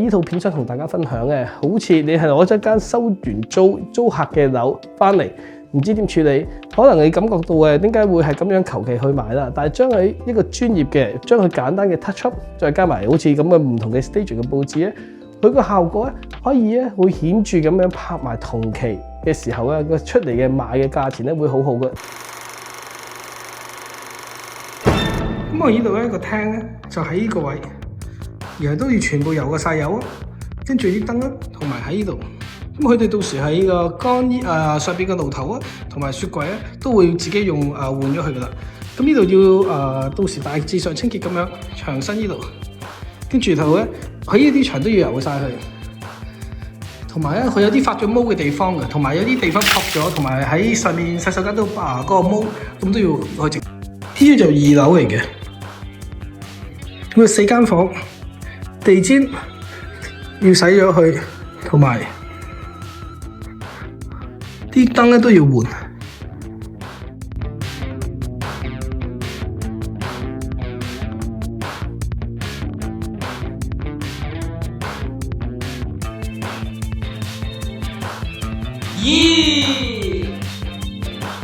呢套片想同大家分享嘅，好似你係攞咗間收完租客嘅樓翻嚟，唔知點處理，可能你感覺到嘅點解會係咁樣求其去買啦。但係將佢一個專業嘅，將佢簡單嘅 touch up，再加埋好似咁嘅唔同嘅 stage 嘅佈置咧，佢個效果咧可以咧會顯著咁樣拍埋同期嘅時候咧個出嚟嘅賣嘅價錢咧會好好嘅。咁我呢度咧個廳咧就喺呢個位，然後都要全部油過晒油啊，跟住啲燈啦，同埋喺呢度。咁佢哋到時喺個乾衣上邊嘅爐頭啊，同埋雪櫃咧都會自己用換咗佢噶啦。咁呢度要到時大致上清潔咁樣，牆身呢度，跟住頭咧喺呢啲牆都要油晒佢。同埋咧佢有啲發咗毛嘅地方嘅，同埋有啲地方撲咗，同埋喺上面洗手間都嗰個毛，咁都要去整。呢度就2樓嚟嘅。咁4間房，地氈要洗咗佢，同埋啲燈咧都要換。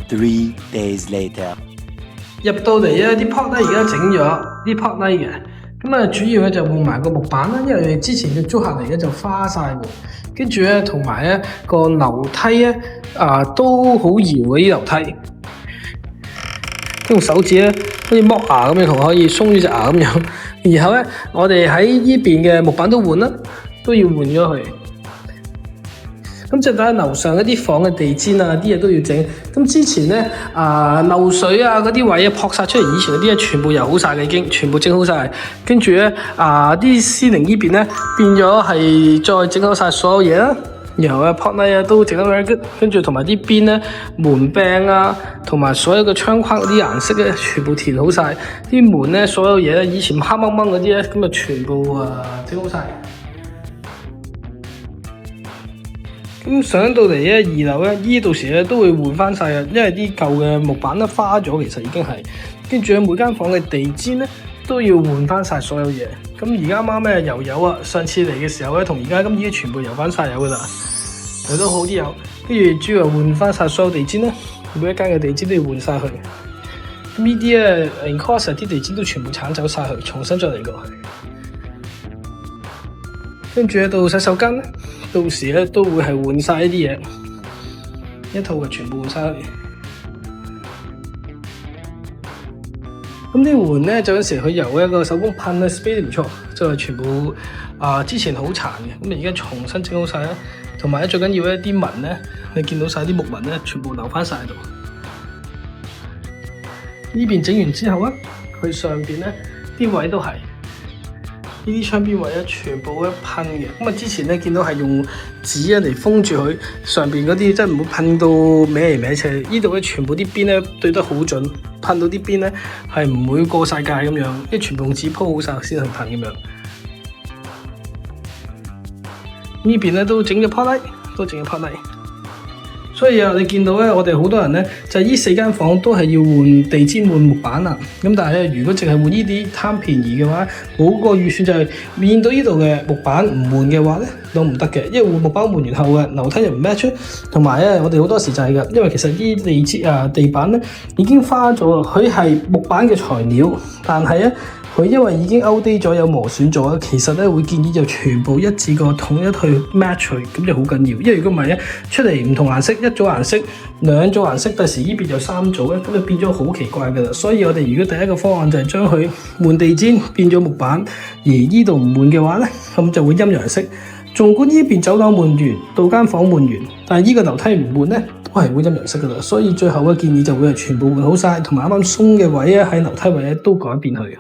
3 days later， 入到嚟咧，啲 pot 咧而家整咗啲 pot 咧嘅，咁啊主要咧就換埋個木板啦，因為之前嘅租客嚟咧就花晒喎，跟住咧同埋咧個樓梯咧都好搖嘅啲樓梯，用手指咧好似剝牙咁樣，同可以鬆咗隻牙咁樣。然後咧我哋喺呢邊嘅木板都換啦，都要換咗佢。咁就睇樓上一啲房嘅地氈啊，啲嘢都要整。咁之前咧漏水啊嗰啲位啊撲晒出嚟，以前嗰啲嘢全部油好晒嘅，已經全部整好晒。跟住咧啲司靈呢邊咧變咗係再整好晒所有嘢啦。然後pot 咧都整得 very good， 跟住同埋啲邊咧門柄啊，同埋所有嘅窗框嗰啲顏色咧全部填好晒。啲門咧所有嘢咧以前黑掹掹嗰啲咧咁啊全部整好晒。咁上到嚟咧2樓咧，呢到時咧都會換翻晒嘅，因為啲舊嘅木板都花咗，其實已經係。跟住每間房嘅地氈咧都要換翻晒所有嘢。咁而家啱啱咧油油啊，上次嚟嘅時候咧同而家咁已經全部油翻晒油噶啦，又都好啲油。跟住主要換翻晒所有地氈啦，每一間嘅地氈都要換晒佢。咁呢啲咧 in course 啲地氈都全部鏟走晒佢，重新再嚟過。跟住到洗手間咧，到時咧都會係換晒呢啲嘢，一套嘅全部換晒佢。咁啲換咧，就有陣時佢由一個手工噴咧 spray 唔錯，就係全部之前好殘嘅，咁而家重新整好晒啦。同埋咧最緊要咧啲紋咧，你見到晒啲木紋咧，全部留翻晒喺度。呢邊整完之後啊，佢上邊咧啲位都係。呢啲窗邊位咧，全部咧噴嘅。咁之前咧見到係用紙嚟封住佢上邊嗰啲，真係唔會噴到歪嚟歪斜。呢度咧全部啲邊咧對得好準，噴到啲邊咧係唔會過晒界咁樣，因為全部用紙鋪好晒先去噴咁樣。呢邊咧都整咗 pot light， 都整咗 pot light。所以你見到咧，我哋好多人咧就係呢4間房都係要換地氈換木板啦。咁但係咧，如果淨係換呢啲貪便宜嘅話，我個預算就係見到呢度嘅木板唔換嘅話咧都唔得嘅，因為換木板換完後嘅樓梯又唔 match， 同埋咧我哋好多時就係㗎，因為其實啲地板咧已經花咗，佢係木板嘅材料，但係咧佢因為已經 outdate 咗有磨損咗，其實咧會建議就全部一致過統一去 match 佢，咁就好緊要。因為如果唔係咧，出嚟唔同顏色，一組顏色、2組顏色，第時呢邊就3組咧，咁就變咗好奇怪㗎啦。所以我哋如果第一個方案就係將佢換地氈變咗木板，而呢度唔換嘅話咧，咁就會陰陽色。縱觀呢邊走廊換完，到間房換完，但係呢個樓梯唔換咧，都係會陰陽色㗎啦。所以最後嘅建議就會係全部換好晒，同埋啱啱鬆嘅位咧喺樓梯位咧都改變佢。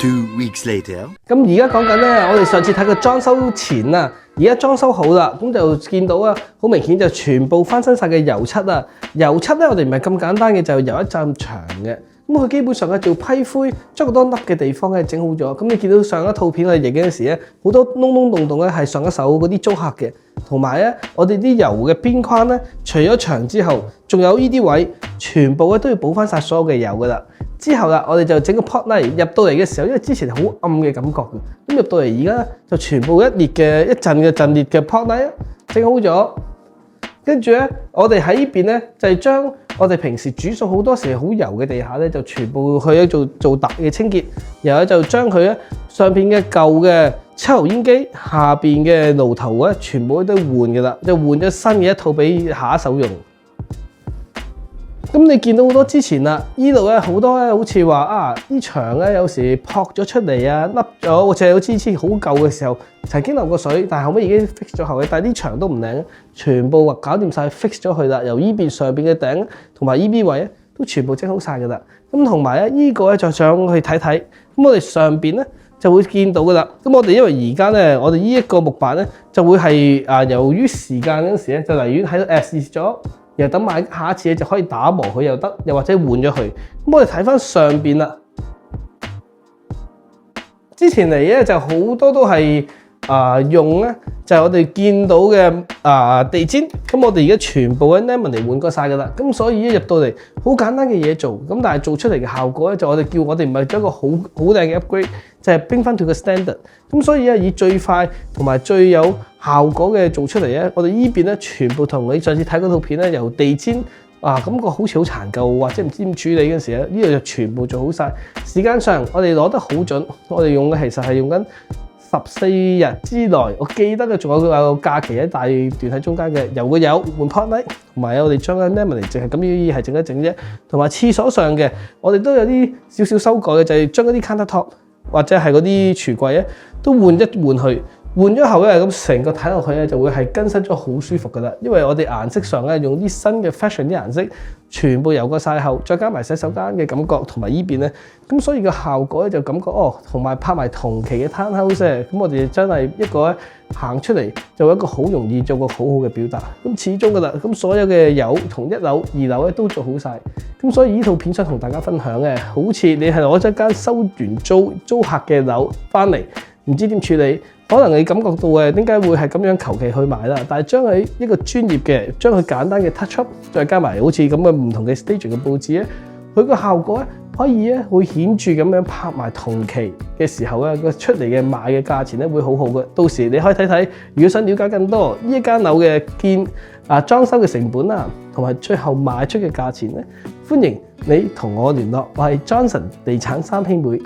2 weeks later， 咁而家講緊咧，我哋上次睇過裝修前啊，而家裝修好啦，咁就見到好明顯就全部翻新晒嘅油漆啊。油漆咧，我哋唔係咁簡單嘅，就油一浸牆嘅。咁佢基本上係做批灰，將好多凹嘅地方咧整好咗。咁你見到上一套片我哋影嗰陣時咧，好多窿窿洞洞咧係上一手嗰啲租客嘅，同埋咧我哋啲油嘅邊框咧，除咗牆之後，仲有呢啲位，全部咧都要補翻晒所有嘅油噶啦。之後啦，我哋就整個 pot light 入到嚟嘅時候，因為之前好暗嘅感覺嘅，咁入到嚟而家就全部一列嘅一陣列嘅 pot light 整好咗。跟住咧，我哋喺呢邊咧就係將我哋平時煮餸好多時好油嘅地下咧，就全部去做大嘅清潔，然後就將佢咧上邊嘅舊嘅抽油煙機，下邊嘅爐頭咧，全部都換嘅啦，就換咗新嘅一套俾下一手用。咁你見到好多之前啦，呢度咧好多咧，好似話啊啲牆咧有時撲咗出嚟啊，凹咗，或者好似好舊嘅時候曾經流過水，但係後尾已經 fix 咗後嘅，但係啲牆都唔靚，全部搞掂晒 fix 咗佢啦。由依邊上邊嘅頂同埋依邊位咧都全部整好晒噶啦。咁同埋咧呢個咧就上去睇睇，咁我哋上邊咧就會見到噶啦。咁我哋因為而家咧我哋呢一個木板咧就會係由於時間嗰陣時咧就寧願喺度 as 咗。然後等買下一次就可以打磨佢又得，又或者換咗佢。咁我哋睇翻上邊啦，之前嚟咧就好多都係用咧，就係我哋見到嘅地氈。咁我哋而家全部喺 laminate 換過晒噶啦。咁所以一入到嚟好簡單嘅嘢做，咁但係做出嚟嘅效果咧就我哋唔係做一個好靚嘅 upgrade，就係bring翻到個 standard。咁所以咧以最快同埋最有效果嘅做出嚟咧，我哋依邊咧全部同你上次睇嗰套片咧，由地氈感覺好似好殘舊或者唔知點處理嗰陣時咧，呢度就全部做好晒。時間上我哋攞得好準，我哋用嘅其實係用緊14日之內。我記得嘅仲有個假期一大段喺中間嘅，油個油換 pot light，同埋我哋將個 laminate 淨係咁樣係整一整啫。同埋廁所上嘅，我哋都有啲少少修改嘅，就係將嗰啲 counter top 或者係嗰啲櫥櫃咧都換一換去。換咗後咧，咁成個睇落去咧就會係更新咗好舒服噶啦。因為我哋顏色上咧用啲新嘅 fashion 啲顏色，全部油過晒後，再加埋洗手間嘅感覺同埋依邊咧，咁所以個效果咧就感覺同埋拍埋同期嘅 townhouse，咁我哋真係一個咧行出嚟就一個好容易做個好好嘅表達。咁始終噶啦，咁所有嘅油同1樓、2樓咧都做好晒。咁所以呢套片想同大家分享嘅，好似你係攞咗間收完租客嘅樓翻嚟，唔知點處理。可能你感覺到點解會係咁樣求其去買啦？但係將佢一個專業嘅，將佢簡單嘅 touch up，再加埋好似咁嘅唔同嘅 staging 嘅佈置咧，佢個效果咧可以咧會顯著咁樣拍埋同期嘅時候咧個出嚟嘅賣嘅價錢咧會好好嘅。到時你可以睇睇，如果想了解更多呢一間樓嘅裝修嘅成本啊，同埋最後賣出嘅價錢咧，歡迎你同我聯絡。我係 Johnson 地產3兄妹。